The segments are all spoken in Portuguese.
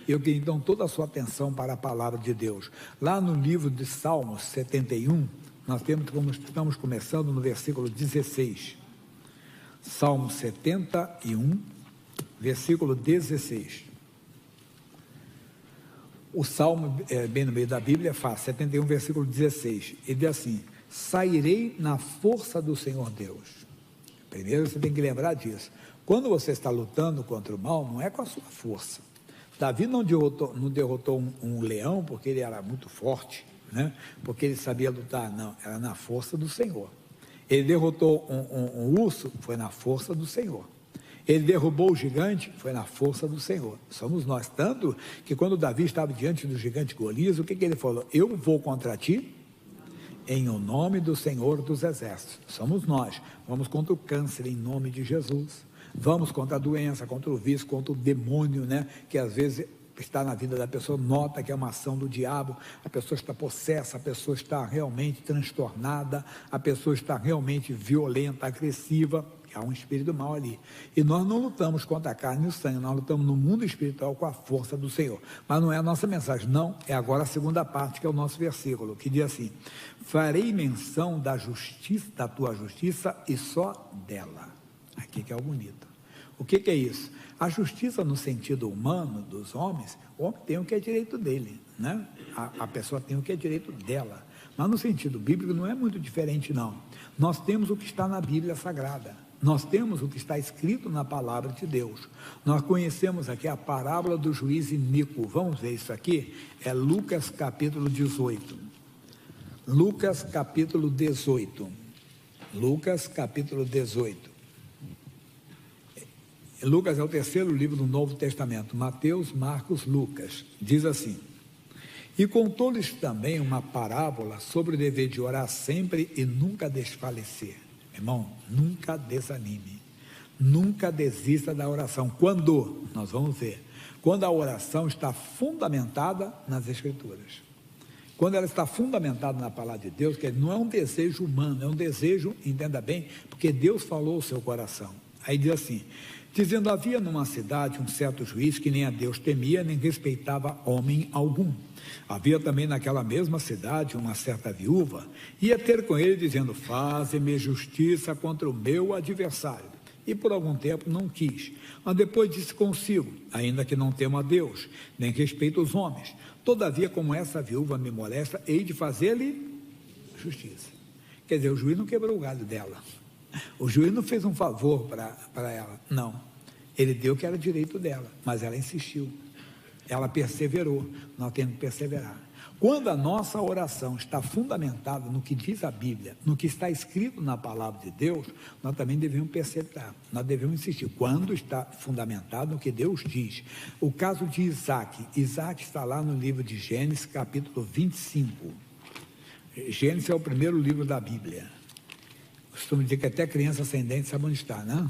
Eu queria então toda a sua atenção para a palavra de Deus. Lá no livro de Salmos 71, estamos começando no versículo 16. Salmo 71, versículo 16. O Salmo, bem no meio da Bíblia, faz 71, versículo 16. Ele diz assim: sairei na força do Senhor Deus. Primeiro você tem que lembrar disso. Quando você está lutando contra o mal, não é com a sua força. Davi não derrotou um leão porque ele era muito forte, né? Porque ele sabia lutar, não, era na força do Senhor. Ele derrotou um urso, foi na força do Senhor. Ele derrubou o gigante, foi na força do Senhor. Somos nós, tanto que quando Davi estava diante do gigante Golias, o que ele falou? Eu vou contra ti em o nome do Senhor dos Exércitos. Somos nós, vamos contra o câncer em nome de Jesus. Vamos contra a doença, contra o vício, contra o demônio, né? Que às vezes está na vida da pessoa, nota que é uma ação do diabo, a pessoa está possessa, a pessoa está realmente transtornada, a pessoa está realmente violenta, agressiva, há um espírito mal ali. E nós não lutamos contra a carne e o sangue, nós lutamos no mundo espiritual com a força do Senhor. Mas não é a nossa mensagem, não, é agora a segunda parte, que é o nosso versículo, que diz assim: farei menção da justiça, da tua justiça e só dela. Aqui que é o bonito. O que é isso? A justiça no sentido humano dos homens, o homem tem o que é direito dele, né? A pessoa tem o que é direito dela. Mas no sentido bíblico não é muito diferente, não. Nós temos o que está na Bíblia Sagrada. Nós temos o que está escrito na palavra de Deus. Nós conhecemos aqui a parábola do juiz iníquo. Vamos ver isso aqui? É Lucas capítulo 18. Lucas capítulo 18. Lucas capítulo 18. Lucas é o terceiro livro do Novo Testamento. Mateus, Marcos, Lucas. Diz assim: e contou-lhes também uma parábola sobre o dever de orar sempre e nunca desfalecer. Irmão, nunca desanime, nunca desista da oração. Quando? Nós vamos ver. Quando a oração está fundamentada nas Escrituras. Quando ela está fundamentada na palavra de Deus, que não é um desejo humano, é um desejo, entenda bem, porque Deus falou o seu coração. Aí diz assim, dizendo: havia numa cidade um certo juiz que nem a Deus temia, nem respeitava homem algum. Havia também naquela mesma cidade uma certa viúva, ia ter com ele dizendo: faze-me justiça contra o meu adversário. E por algum tempo não quis, mas depois disse consigo: ainda que não temo a Deus, nem respeito os homens, todavia como essa viúva me molesta, hei de fazer-lhe justiça. Quer dizer, o juiz não quebrou o galho dela, o juiz não fez um favor para ela, não, ele deu o que era direito dela, mas ela insistiu, ela perseverou. Nós temos que perseverar. Quando a nossa oração está fundamentada no que diz a Bíblia, no que está escrito na palavra de Deus, nós também devemos perseverar, nós devemos insistir, quando está fundamentado no que Deus diz. O caso de Isaac está lá no livro de Gênesis, capítulo 25. Gênesis é o primeiro livro da Bíblia. Costumo dizer que até criança sem dente sabe onde está, né?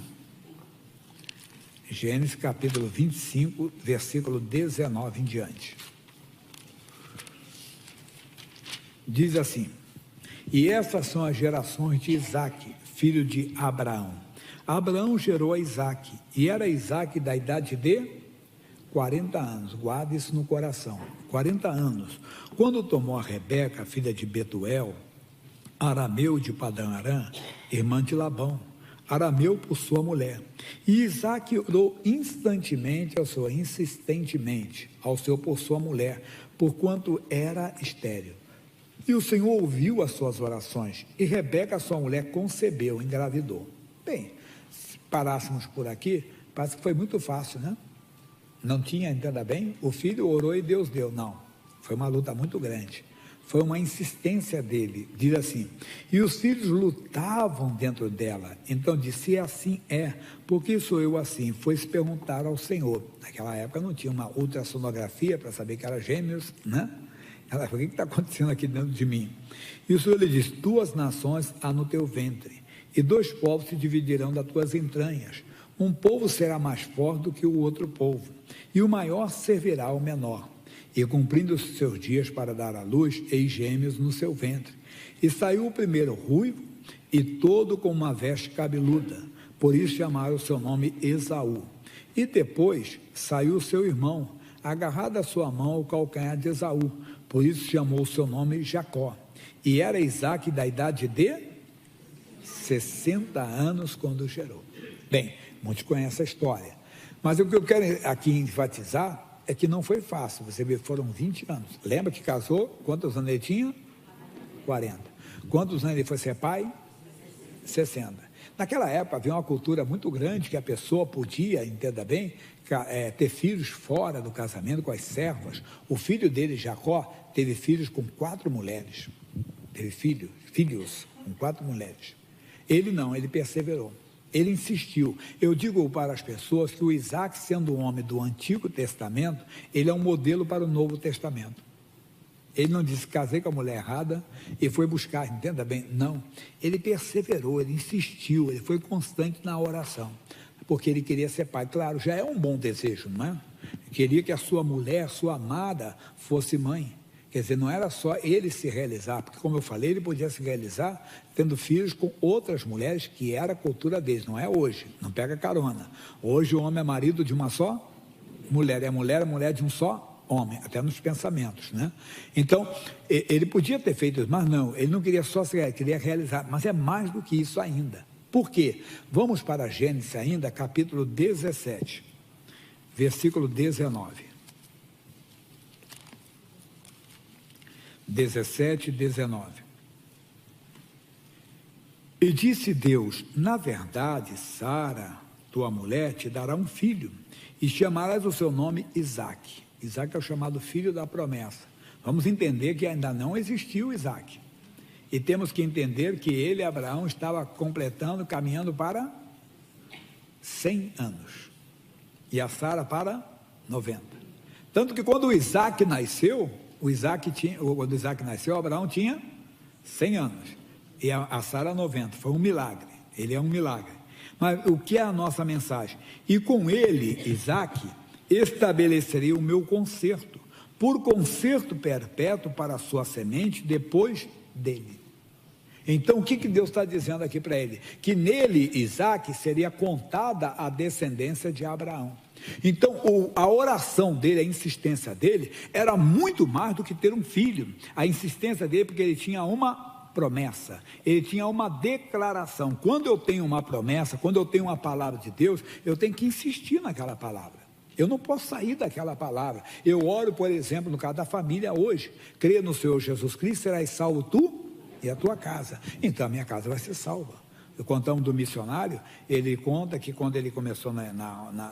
Gênesis capítulo 25, versículo 19 em diante. Diz assim: e essas são as gerações de Isaque, filho de Abraão. Abraão gerou a Isaque, e era Isaque da idade de 40 anos, guarde isso no coração, 40 anos, quando tomou a Rebeca, filha de Betuel, arameu de Padã-Arã, irmã de Labão, arameu por sua mulher. E Isaque orou insistentemente ao Senhor por sua mulher, porquanto era estéril. E o Senhor ouviu as suas orações, e Rebeca, sua mulher, concebeu, engravidou. Bem, se parássemos por aqui, parece que foi muito fácil, né? Não tinha, entenda bem, o filho orou e Deus deu, não. Foi uma luta muito grande. Foi uma insistência dele, diz assim: e os filhos lutavam dentro dela. Então disse: assim é, porque sou eu assim? Foi-se perguntar ao Senhor. Naquela época não tinha uma ultrassonografia para saber que era gêmeos, né? Ela falou: o que está acontecendo aqui dentro de mim? E o Senhor lhe disse: 2 nações há no teu ventre, e 2 povos se dividirão das tuas entranhas. Um povo será mais forte do que o outro povo, e o maior servirá ao menor. E cumprindo os seus dias para dar à luz, eis gêmeos no seu ventre. E saiu o primeiro ruivo, e todo com uma veste cabeluda, por isso chamaram o seu nome Esaú. E depois saiu o seu irmão, agarrado à sua mão o calcanhar de Esaú, por isso chamou o seu nome Jacó. E era Isaque da idade de 60 anos quando gerou. Bem, muitos conhecem a história, mas o que eu quero aqui enfatizar é que não foi fácil. Você vê, foram 20 anos. Lembra que casou? Quantos anos ele tinha? 40. Quantos anos ele foi ser pai? 60. Naquela época havia uma cultura muito grande que a pessoa podia, entenda bem, ter filhos fora do casamento com as servas. O filho dele, Jacó, teve filhos com 4 mulheres. Teve filhos com 4 mulheres. Ele não, ele perseverou. Ele insistiu. Eu digo para as pessoas que o Isaque, sendo um homem do Antigo Testamento, ele é um modelo para o Novo Testamento. Ele não disse, casei com a mulher errada e foi buscar, entenda bem, não. Ele perseverou, ele insistiu, ele foi constante na oração, porque ele queria ser pai. Claro, já é um bom desejo, não é? Queria que a sua mulher, sua amada, fosse mãe. Quer dizer, não era só ele se realizar, porque como eu falei, ele podia se realizar tendo filhos com outras mulheres, que era a cultura deles, não é hoje, não pega carona. Hoje o homem é marido de uma só mulher, é mulher de um só homem, até nos pensamentos, né? Então, ele podia ter feito isso, mas não, ele não queria só se realizar, queria realizar, mas é mais do que isso ainda. Por quê? Vamos para Gênesis ainda, capítulo 17, versículo 19. 17 e 19. E disse Deus, na verdade, Sara, tua mulher, te dará um filho, e chamarás o seu nome Isaque. Isaque é o chamado filho da promessa. Vamos entender que ainda não existiu Isaque. E temos que entender que ele, Abraão, estava completando, caminhando para 100 anos. E a Sara para 90. Tanto que quando o Isaque nasceu, quando Isaque nasceu, Abraão tinha 100 anos. E a Sara 90. Foi um milagre. Ele é um milagre. Mas o que é a nossa mensagem? E com ele, Isaque, estabeleceria o meu concerto, por concerto perpétuo para a sua semente depois dele. Então, o que Deus está dizendo aqui para ele? Que nele, Isaque, seria contada a descendência de Abraão. Então, a oração dele, a insistência dele, era muito mais do que ter um filho. A insistência dele, porque ele tinha uma promessa, ele tinha uma declaração. Quando eu tenho uma promessa, quando eu tenho uma palavra de Deus, eu tenho que insistir naquela palavra. Eu não posso sair daquela palavra. Eu oro, por exemplo, no caso da família hoje, crê no Senhor Jesus Cristo, serás salvo tu e a tua casa. Então a minha casa vai ser salva. Contamos do missionário, ele conta que quando ele começou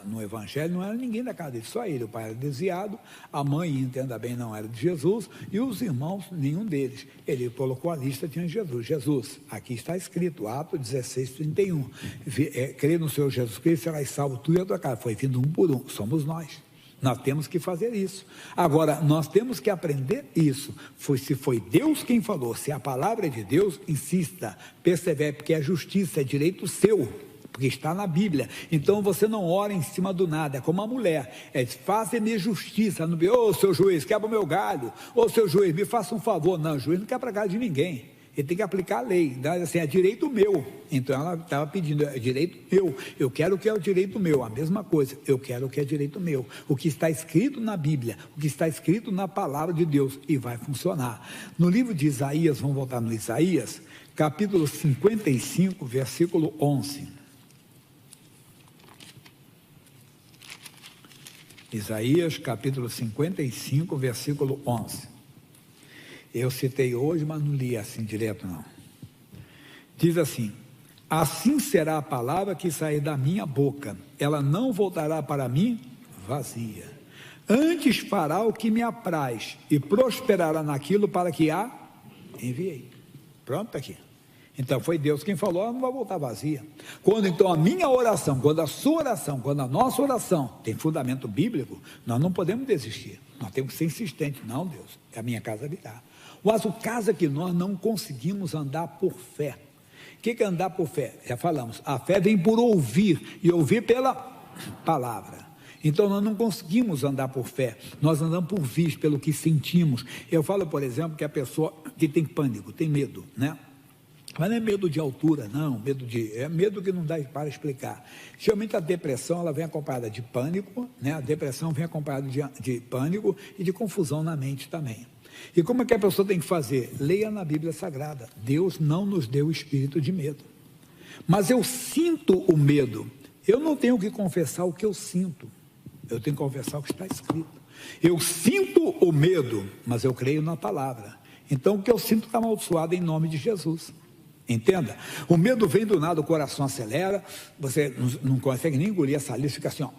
no evangelho, não era ninguém da casa dele, só ele. O pai era desviado, a mãe, entenda bem, não era de Jesus, e os irmãos, nenhum deles. Ele colocou a lista, tinha Jesus, aqui está escrito, Atos 16, 31, crê no Senhor Jesus Cristo, serás salvo tu e a tua casa. Foi vindo um por um, somos nós. Nós temos que fazer isso. Agora, nós temos que aprender isso. Se foi Deus quem falou, se a palavra é de Deus, insista, persevere, porque é justiça, é direito seu, porque está na Bíblia. Então você não ora em cima do nada, é como a mulher, faça-me justiça, não, seu juiz, quebra o meu galho, seu juiz, me faça um favor. Não, o juiz não quebra galho de ninguém. Ele tem que aplicar a lei, assim, é direito meu. Então ela estava pedindo, é direito meu, eu quero o que é o direito meu, a mesma coisa, eu quero o que é direito meu, o que está escrito na Bíblia, o que está escrito na palavra de Deus, e vai funcionar. No livro de Isaías, vamos voltar no Isaías, capítulo 55, versículo 11. Isaías, capítulo 55, versículo 11. Eu citei hoje, mas não li assim direto não. Diz assim, assim será a palavra que sair da minha boca, ela não voltará para mim vazia, antes fará o que me apraz, e prosperará naquilo para que a enviei. Pronto, aqui. Então foi Deus quem falou, ela não vai voltar vazia. Quando então a minha oração, quando a sua oração, quando a nossa oração tem fundamento bíblico, nós não podemos desistir, nós temos que ser insistentes. Não, Deus, a minha casa virá. Mas o caso é que nós não conseguimos andar por fé. O que é andar por fé? Já falamos, a fé vem por ouvir, e ouvir pela palavra. Então nós não conseguimos andar por fé, nós andamos por vista, pelo que sentimos. Eu falo, por exemplo, que a pessoa que tem pânico, tem medo, né? Mas não é medo de altura, não, é medo que não dá para explicar. Geralmente a depressão, ela vem acompanhada de pânico, né? A depressão vem acompanhada de pânico e de confusão na mente também. E como é que a pessoa tem que fazer? Leia na Bíblia Sagrada. Deus não nos deu o espírito de medo. Mas eu sinto o medo. Eu não tenho que confessar o que eu sinto. Eu tenho que confessar o que está escrito. Eu sinto o medo, mas eu creio na palavra. Então o que eu sinto está amaldiçoado em nome de Jesus. Entenda? O medo vem do nada, o coração acelera, você não consegue nem engolir a saliva, fica assim, ó.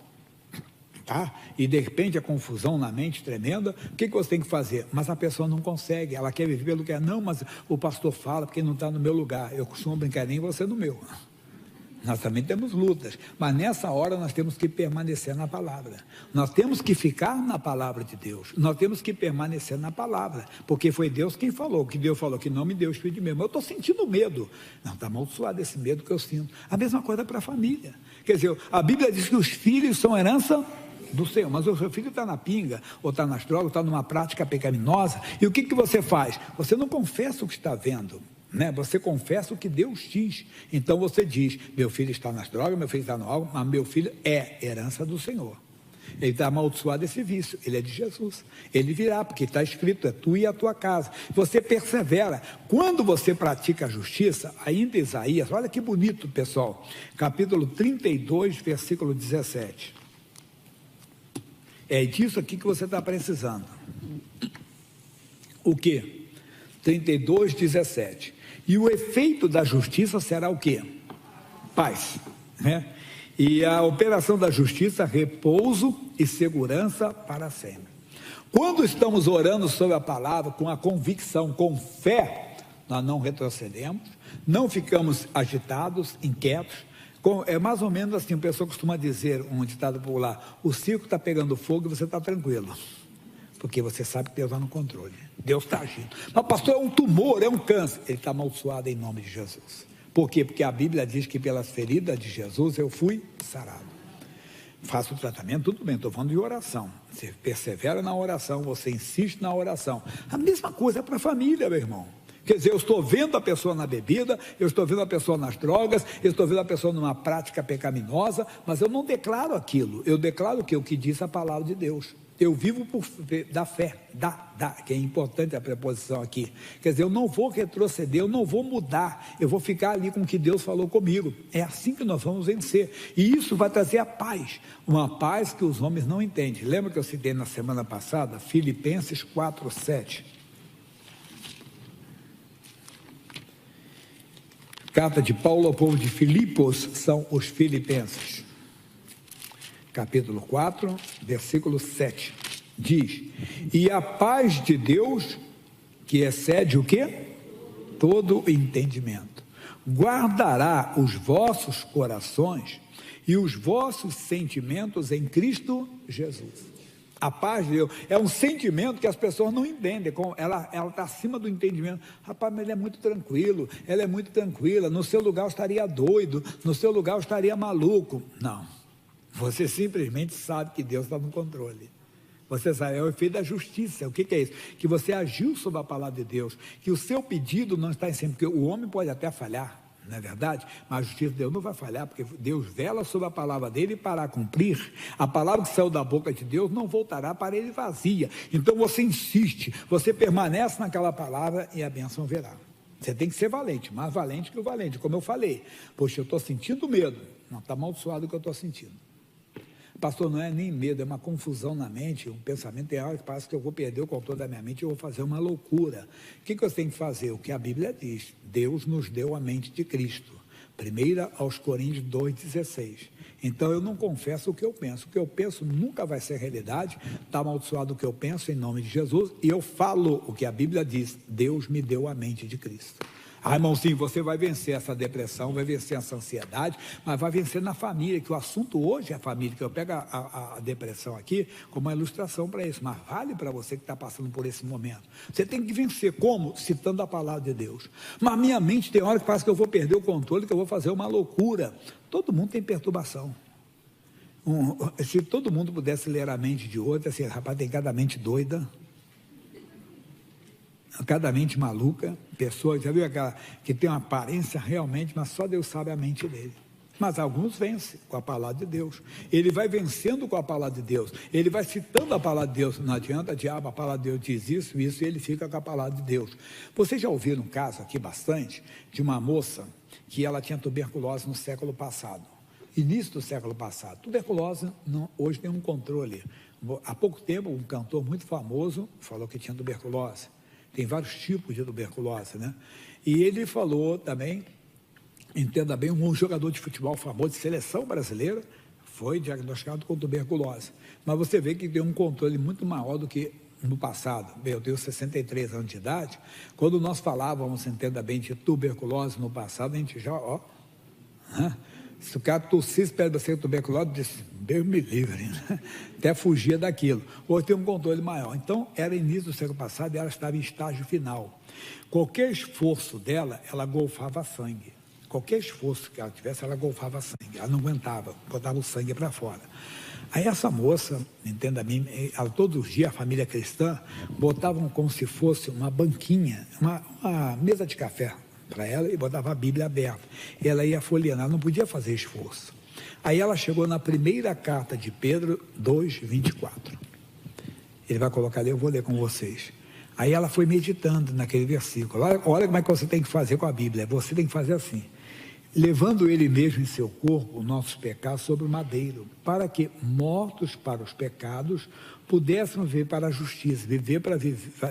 Tá? E de repente a confusão na mente tremenda, o que você tem que fazer? Mas a pessoa não consegue, ela quer viver pelo que é, não, mas o pastor fala porque não está no meu lugar, eu costumo brincar, nem você no meu. Nós também temos lutas, mas nessa hora nós temos que permanecer na palavra, nós temos que ficar na palavra de Deus, nós temos que permanecer na palavra, porque foi Deus quem falou, que Deus falou que não me deu o espírito de medo, mas eu estou sentindo medo, não, está amaldiçoado esse medo que eu sinto. A mesma coisa para a família, quer dizer, a Bíblia diz que os filhos são herança do Senhor, mas o seu filho está na pinga, ou está nas drogas, está numa prática pecaminosa, e o que você faz? Você não confessa o que está vendo, né? Você confessa o que Deus diz. Então você diz, meu filho está nas drogas, meu filho está no álcool, mas meu filho é herança do Senhor. Ele está amaldiçoado desse vício, ele é de Jesus, ele virá, porque está escrito, é tu e a tua casa. Você persevera, quando você pratica a justiça, ainda Isaías, olha que bonito, pessoal, capítulo 32, versículo 17, é disso aqui que você está precisando. O que? 32, 17. E o efeito da justiça será o quê? Paz, né? E a operação da justiça, repouso e segurança para sempre. Quando estamos orando sobre a palavra, com a convicção, com fé, nós não retrocedemos, não ficamos agitados, inquietos. É mais ou menos assim, a pessoa costuma dizer, um ditado popular, o circo está pegando fogo e você está tranquilo, porque você sabe que Deus está no controle, Deus está agindo. Mas pastor, é um tumor, é um câncer, ele está amaldiçoado em nome de Jesus. Por quê? Porque a Bíblia diz que pelas feridas de Jesus eu fui sarado. Faça o tratamento, tudo bem, estou falando de oração. Você persevera na oração, você insiste na oração. A mesma coisa é para a família, meu irmão. Quer dizer, eu estou vendo a pessoa na bebida, eu estou vendo a pessoa nas drogas, eu estou vendo a pessoa numa prática pecaminosa, mas eu não declaro aquilo, eu declaro o que diz a palavra de Deus. Eu vivo da fé, que é importante a preposição aqui. Quer dizer, eu não vou retroceder, eu não vou mudar, eu vou ficar ali com o que Deus falou comigo. É assim que nós vamos vencer. E isso vai trazer a paz, uma paz que os homens não entendem. Lembra que eu citei na semana passada, Filipenses 4:7. Carta de Paulo ao povo de Filipos, são os filipenses. Capítulo 4, versículo 7, diz, e a paz de Deus, que excede o quê? Todo entendimento, guardará os vossos corações e os vossos sentimentos em Cristo Jesus. A paz de Deus é um sentimento que as pessoas não entendem, ela está acima do entendimento. Rapaz, mas ele é muito tranquilo, ela é muito tranquila, no seu lugar eu estaria doido, no seu lugar eu estaria maluco. Não. Você simplesmente sabe que Deus está no controle. Você sabe, é o efeito da justiça. O que é isso? Que você agiu sobre a palavra de Deus, que o seu pedido não está em cima, porque o homem pode até falhar, não é verdade? Mas a justiça de Deus não vai falhar, porque Deus vela sobre a palavra dele para cumprir. A palavra que saiu da boca de Deus não voltará para ele vazia. Então você insiste, você permanece naquela palavra e a bênção virá. Você tem que ser valente, mais valente que o valente, como eu falei. Poxa, eu estou sentindo medo. Não, está amaldiçoado o que eu estou sentindo. Pastor, não é nem medo, é uma confusão na mente, um pensamento, tem hora que parece que eu vou perder o controle da minha mente, eu vou fazer uma loucura. O que eu tenho que fazer? O que a Bíblia diz, Deus nos deu a mente de Cristo. 1 aos Coríntios 2,16. Então eu não confesso o que eu penso nunca vai ser realidade, está amaldiçoado o que eu penso em nome de Jesus, e eu falo o que a Bíblia diz, Deus me deu a mente de Cristo. Ah, irmãozinho, você vai vencer essa depressão, vai vencer essa ansiedade, mas vai vencer na família, que o assunto hoje é a família, que eu pego a depressão aqui como uma ilustração para isso, mas vale para você que está passando por esse momento. Você tem que vencer, como? Citando a palavra de Deus. Mas minha mente tem hora que parece que eu vou perder o controle, que eu vou fazer uma loucura. Todo mundo tem perturbação. Se todo mundo pudesse ler a mente de outro, assim, rapaz, tem cada mente doida. cada mente maluca, pessoa, já viu aquela que tem uma aparência realmente, mas só Deus sabe a mente dele. Mas alguns vencem com a palavra de Deus. Ele vai vencendo com a palavra de Deus. Ele vai citando a palavra de Deus. Não adianta, diabo, a palavra de Deus diz isso, e ele fica com a palavra de Deus. Vocês já ouviram um caso aqui bastante, de uma moça que ela tinha tuberculose no século passado. Início do século passado. Tuberculose hoje tem um controle. Há pouco tempo, um cantor muito famoso falou que tinha tuberculose. Tem vários tipos de tuberculose, né? E ele falou também, entenda bem, um jogador de futebol famoso de seleção brasileira foi diagnosticado com tuberculose. Mas você vê que tem um controle muito maior do que no passado. Bem, eu tenho 63 anos de idade. Quando nós falávamos, entenda bem, de tuberculose no passado, a gente já, se o cara tossisse perto de você com tuberculose, disse, Deus me livre, né? Até fugia daquilo. Hoje tem um controle maior. Então, era início do século passado e ela estava em estágio final. Qualquer esforço dela, ela golfava sangue. Qualquer esforço que ela tivesse, ela golfava sangue. Ela não aguentava, botava o sangue para fora. Aí essa moça, entenda bem, ela, todos os dias, a família cristã, botavam como se fosse uma banquinha, uma mesa de café para ela e botava a Bíblia aberta. E ela ia folheando, ela não podia fazer esforço. Aí ela chegou na primeira carta de Pedro 2:24. Ele vai colocar ali, eu vou ler com vocês. Aí ela foi meditando naquele versículo. Olha como é que você tem que fazer com a Bíblia. Você tem que fazer assim. Levando ele mesmo em seu corpo, nossos pecados sobre o madeiro, para que, mortos para os pecados, pudéssemos viver para a justiça,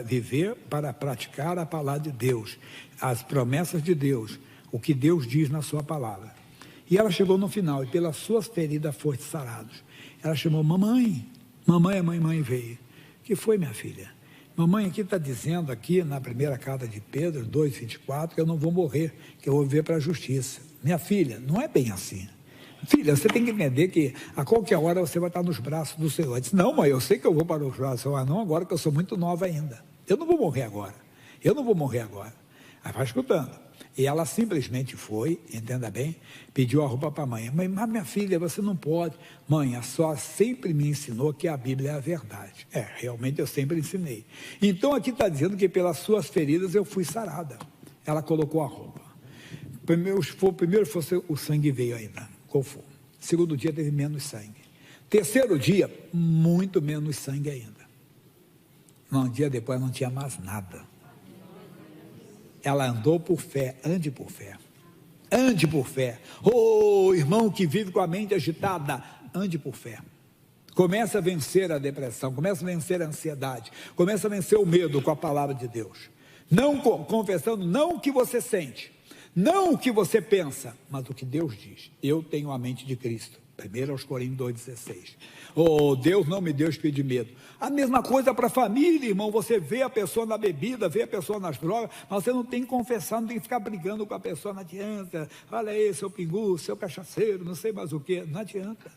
viver para praticar a palavra de Deus, as promessas de Deus, o que Deus diz na sua palavra. E ela chegou no final, e pelas suas feridas foste sarados. Ela chamou, mamãe, a mãe veio. O que foi, minha filha? Mamãe aqui está dizendo, aqui na primeira carta de Pedro 2:24, que eu não vou morrer, que eu vou viver para a justiça. Minha filha, não é bem assim. Filha, você tem que entender que a qualquer hora você vai estar nos braços do Senhor. Ela disse, não, mãe, eu sei que eu vou para os braços do Senhor, não agora que eu sou muito nova ainda. Eu não vou morrer agora. Aí vai escutando. E ela simplesmente foi, entenda bem, pediu a roupa para a mãe. Mãe, mas minha filha, você não pode. Mãe, a senhora sempre me ensinou que a Bíblia é a verdade. Realmente eu sempre ensinei. Então aqui está dizendo que pelas suas feridas eu fui sarada. Ela colocou a roupa. Primeiro o sangue veio ainda, golfou. Segundo dia teve menos sangue. Terceiro dia, muito menos sangue ainda. Um dia depois não tinha mais nada. Ela andou por fé, ande por fé. Ande por fé. Oh, irmão que vive com a mente agitada, ande por fé. Começa a vencer a depressão, começa a vencer a ansiedade, começa a vencer o medo com a palavra de Deus. Não confessando, não o que você sente, não o que você pensa, mas o que Deus diz. Eu tenho a mente de Cristo. 1 Coríntios 2,16. Oh, Deus não me deu espírito de medo. A mesma coisa para a família, irmão. Você vê a pessoa na bebida, vê a pessoa nas drogas, mas você não tem que confessar, não tem que ficar brigando com a pessoa, não adianta. Olha aí, seu pingu, seu cachaceiro, não sei mais o que, não adianta.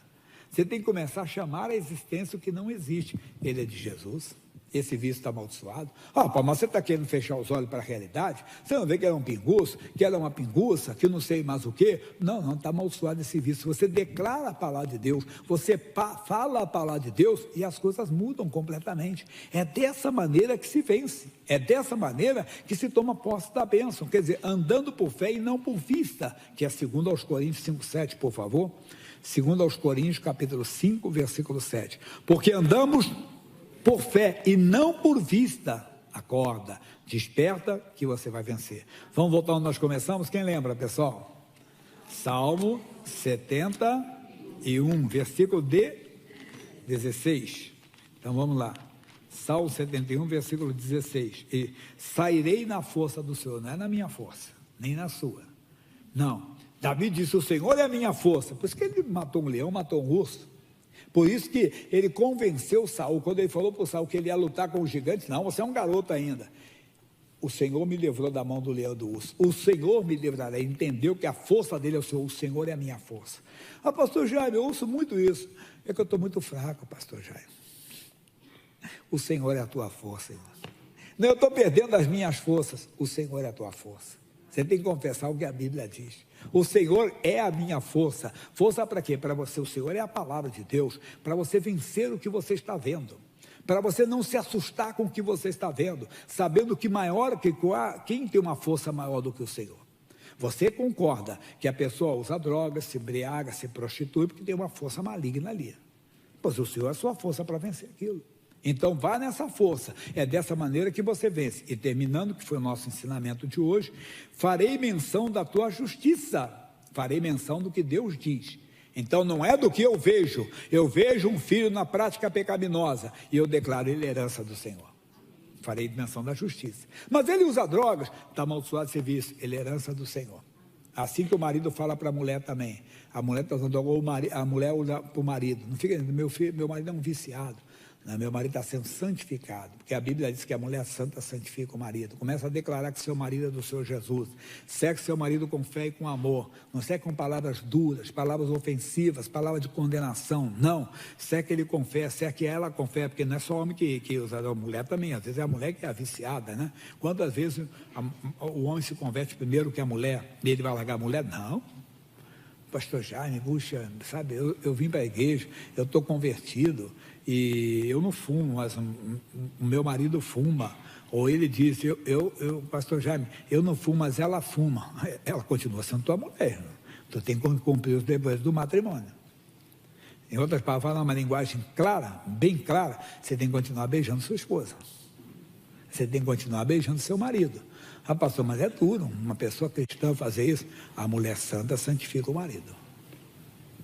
Você tem que começar a chamar a existência o que não existe. Ele é de Jesus. Esse vício está amaldiçoado. Mas você está querendo fechar os olhos para a realidade? Você não vê que era um pinguço, que era uma pinguça, que não sei mais o quê? Não, está amaldiçoado esse vício. Você declara a palavra de Deus, você fala a palavra de Deus e as coisas mudam completamente. É dessa maneira que se vence. É dessa maneira que se toma posse da bênção. Quer dizer, andando por fé e não por vista, que é 2 aos Coríntios 5:7, por favor. 2 aos Coríntios, capítulo 5, versículo 7. Porque andamos por fé e não por vista. Acorda, desperta que você vai vencer. Vamos voltar onde nós começamos? Quem lembra, pessoal? Salmo 71, versículo 16. Então vamos lá. Salmo 71, versículo 16. E sairei na força do Senhor, não é na minha força, nem na sua. Não. Davi disse, o Senhor é a minha força. Por isso que ele matou um leão, matou um urso. Por isso que ele convenceu Saul, quando ele falou para o Saul que ele ia lutar com os gigantes, não, você é um garoto ainda. O Senhor me livrou da mão do leão e do urso. O Senhor me livrará. Ele entendeu que a força dele é o Senhor é a minha força. Pastor Jaime, eu ouço muito isso. É que eu estou muito fraco, pastor Jaime. O Senhor é a tua força, irmão. Não, eu estou perdendo as minhas forças. O Senhor é a tua força. Você tem que confessar o que a Bíblia diz. O Senhor é a minha força. Força para quê? Para você. O Senhor é a palavra de Deus. Para você vencer o que você está vendo. para você não se assustar com o que você está vendo, sabendo que quem tem uma força maior do que o Senhor. Você concorda que a pessoa usa drogas, se embriaga, se prostitui, porque tem uma força maligna ali. Pois o Senhor é a sua força para vencer aquilo. Então vá nessa força, é dessa maneira que você vence. E terminando, que foi o nosso ensinamento de hoje, farei menção da tua justiça, farei menção do que Deus diz. Então não é do que eu vejo um filho na prática pecaminosa, e eu declaro ele herança do Senhor. Farei menção da justiça. Mas ele usa drogas, está amaldiçoado de serviço, ele é herança do Senhor. Assim que o marido fala para a mulher também, a mulher está usando droga, a mulher usa para o marido, não fica dizendo, meu marido é um viciado. Não, meu marido está sendo santificado, porque a Bíblia diz que a mulher santa santifica o marido. Começa a declarar que seu marido é do Senhor Jesus. Segue seu marido com fé e com amor. Não segue com palavras duras, palavras ofensivas, palavras de condenação. Não. Segue ele com fé, segue ela com fé, porque não é só homem que usa, a mulher também. Às vezes é a mulher que é a viciada, né? Quantas vezes o homem se converte primeiro que a mulher, e ele vai largar a mulher? Não. Pastor Jaime, puxa, sabe, eu vim para a igreja, eu estou convertido, e eu não fumo, mas o meu marido fuma. Ou ele diz, pastor Jaime, eu não fumo, mas ela fuma. Ela continua sendo tua mulher. Tu tem que cumprir os deveres do matrimônio. Em outras palavras, uma linguagem clara, bem clara, você tem que continuar beijando sua esposa. Você tem que continuar beijando seu marido. Ah, pastor, mas é duro uma pessoa cristã fazer isso. A mulher santa santifica o marido.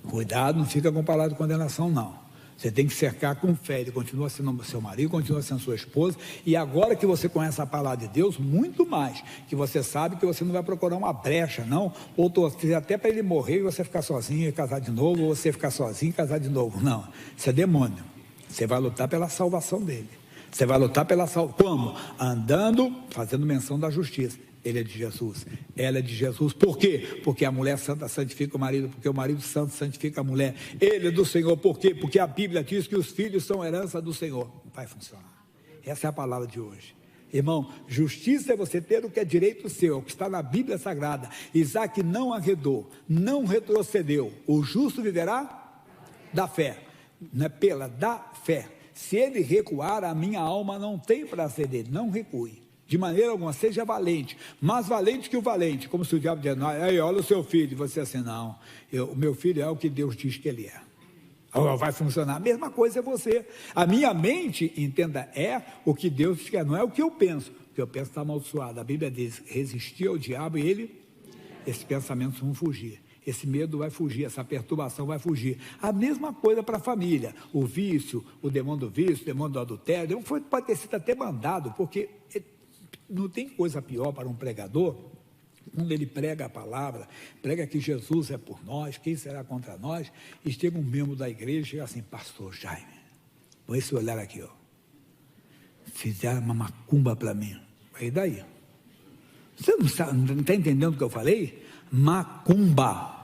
Cuidado, não fica com palavra de condenação, não. Você tem que cercar com fé. Ele continua sendo seu marido, continua sendo sua esposa. E agora que você conhece a palavra de Deus, muito mais, que você sabe que você não vai procurar uma brecha, não. Ou torcer até para ele morrer e você ficar sozinho e casar de novo, ou você ficar sozinho e casar de novo. Não, isso é demônio. Você vai lutar pela salvação dele. Você vai lutar pela salvação. Como? Andando, fazendo menção da justiça. Ele é de Jesus, ela é de Jesus. Por quê? Porque a mulher santa santifica o marido, porque o marido santo santifica a mulher. Ele é do Senhor. Por quê? Porque a Bíblia diz que os filhos são herança do Senhor. Vai funcionar. Essa é a palavra de hoje. Irmão, justiça é você ter o que é direito seu, o que está na Bíblia Sagrada. Isaac não arredou, não retrocedeu. O justo viverá da fé, não é da fé. Se ele recuar, a minha alma não tem prazer dele. Não recue. De maneira alguma, seja valente, mais valente que o valente, como se o diabo dizia, aí olha o seu filho, e você assim, não, o meu filho é o que Deus diz que ele é. Vai funcionar, a mesma coisa é você. A minha mente, entenda, é o que Deus quer, não é o que eu penso. O que eu penso está amaldiçoado. A Bíblia diz, resistir ao diabo e esses pensamentos vão fugir. Esse medo vai fugir, essa perturbação vai fugir. A mesma coisa para a família. O vício, o demônio do vício, o demônio do adultério, pode ter sido até mandado, porque não tem coisa pior para um pregador, quando ele prega a palavra, prega que Jesus é por nós, quem será contra nós, e chega um membro da igreja e chega assim, pastor Jaime, com esse olhar aqui, ó, fizeram uma macumba para mim. E daí? Você não está entendendo o que eu falei? Macumba.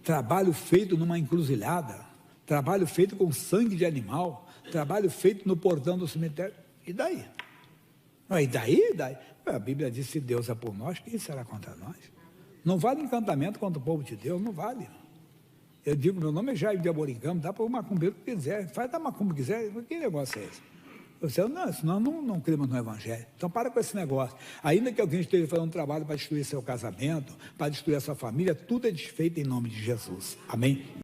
Trabalho feito numa encruzilhada, trabalho feito com sangue de animal, trabalho feito no portão do cemitério. E daí? E daí? A Bíblia diz, se Deus é por nós, quem será contra nós? Não vale encantamento contra o povo de Deus, não vale. Eu digo, meu nome é Jaime de Aborigama, dá para o macumbeiro que quiser, faz da macumba que quiser, que negócio é esse? Você, não, senão não cremos no Evangelho. Então para com esse negócio. Ainda que alguém esteja fazendo um trabalho para destruir seu casamento, para destruir a sua família, tudo é desfeito em nome de Jesus. Amém?